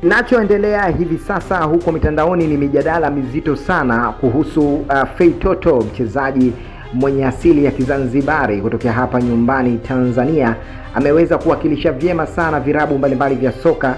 Nachoendelea hivi sasa huko mitandaoni ni mijadala mizito sana kuhusu Fei Toto, mchezaji mwenye asili ya Kizanzibari kutokea hapa nyumbani Tanzania. Ameweza kuwakilisha vyema sana virabu mbalimbali vya soka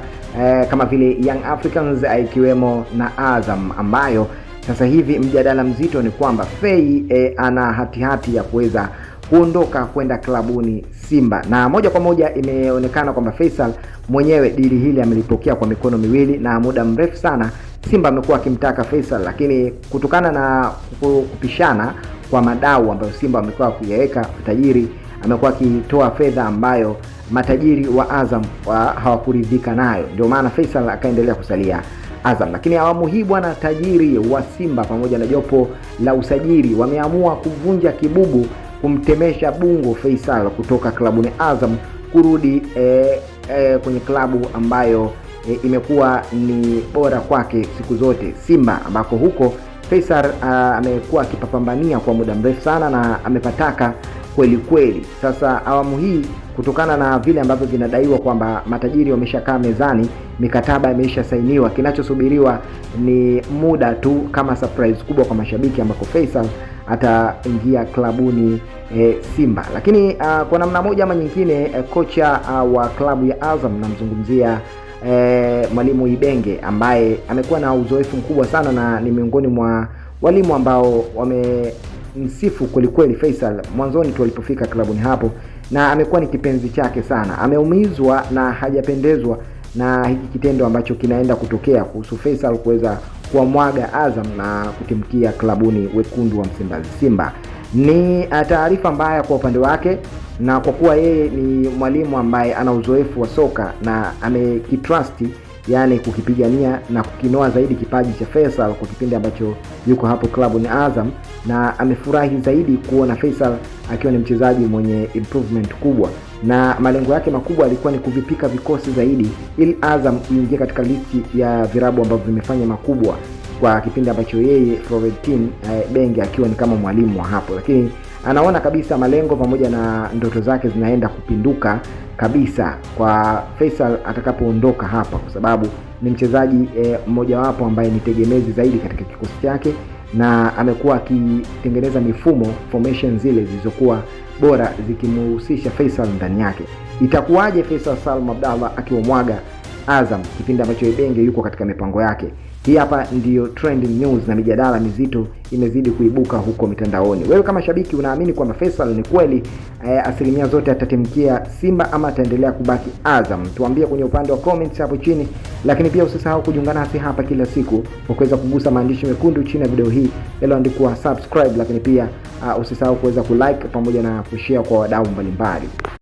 kama vile Young Africans ikiwemo na Azam, ambayo sasa hivi mjadala mzito ni kwamba Fei ana hati ya kuweza kuondoka kwenda klabuni Simba, na moja kwa moja imeonekana kwamba Faisal mwenyewe dili hili amelipokea kwa mikono miwili, na muda mrefu sana Simba amekuwa akimtaka Faisal, lakini kutokana na kupishana kwa madau ambayo Simba amekuwa kuyaweka, tajiri amekuwa akitoa fedha ambayo matajiri wa Azam hawakuridhika nayo, ndio maana Faisal akaendelea kusalia Azam. Lakini awamu hii bwana, tajiri wa Simba pamoja na jopo la usajili wameamua kuvunja kibubu, kumtemesha bungo Faisal kutoka klabuni Azam kurudi kwenye klabu ambayo imekuwa ni bora kwake siku zote, Simba, ambako huko Faisal amekuwa akipambania kwa muda mrefu sana na amepataka kweli kweli. Sasa awamu hii, kutokana na vile ambavyo vinadaiwa kwamba matajiri wameshakaa mezani, mikataba imeisha sainiwa, kinachosubiriwa ni muda tu kama surprise kubwa kwa mashabiki, ambako Faisal ataingia klabuni Simba. Lakini kwa namna moja ama nyingine, kocha wa klabu ya Azam, namzungumzia mwalimu Ibenge, ambaye amekuwa na uzoefu mkubwa sana na ni miongoni mwa walimu ambao wamemsifu kweli Faisal mwanzoni tu alipofika klabuni hapo, na amekuwa ni kipenzi chake sana. Ameumizwa na hajapendezwa na hiki kitendo ambacho kinaenda kutokea kuhusu Faisal kuweza kuamwaga Azam na kutimkia klabuni wekundu wa Msimbazi Simba. Ni taarifa mbaya kwa upande wake, na kwa kuwa yeye ni mwalimu ambaye ana uzoefu wa soka na amekitrust, yani kukipigania na kukinoa zaidi kipaji cha Faisal kwa kipindi ambacho yuko hapo klabuni Azam, na amefurahi zaidi kuona Faisal akiwa ni mchezaji mwenye improvement kubwa, na malengo yake makubwa alikuwa ni kuvipika vikosi zaidi ili Azam iingie katika listi ya virabu ambavyo vimefanya makubwa kwa kipindi ambacho yeye Florentine Ibenge akiwa ni kama mwalimu wa hapo. Lakini anaona kabisa malengo pamoja na ndoto zake zinaenda kupinduka kabisa kwa Faisal atakapoondoka hapa, kwa sababu ni mchezaji mmoja wapo ambaye ni tegemezi zaidi katika kikosi chake, na amekuwa akitengeneza mifumo formation zile zilizokuwa bora zikimhusisha Faisal ndani yake. Itakuwaje Faisal Salum Abdallah akiwamwaga Azam kipindi ambacho Ibenge yuko katika mipango yake? Hii hapa ndiyo trending news, na mijadala mizito imezidi kuibuka huko mitandaoni. Wewe kama shabiki unaamini kwamba Faisal ni kweli asilimia zote atatimkia Simba ama ataendelea kubaki Azam? Tuambie kwenye upande wa comments hapo chini, lakini pia usisahau kujiunga nasi hapa kila siku kwa kuweza kugusa maandishi mekundu chini ya video hii yaliyoandikwa subscribe, lakini pia usisahau kuweza kulike pamoja na kushare kwa wadau mbalimbali.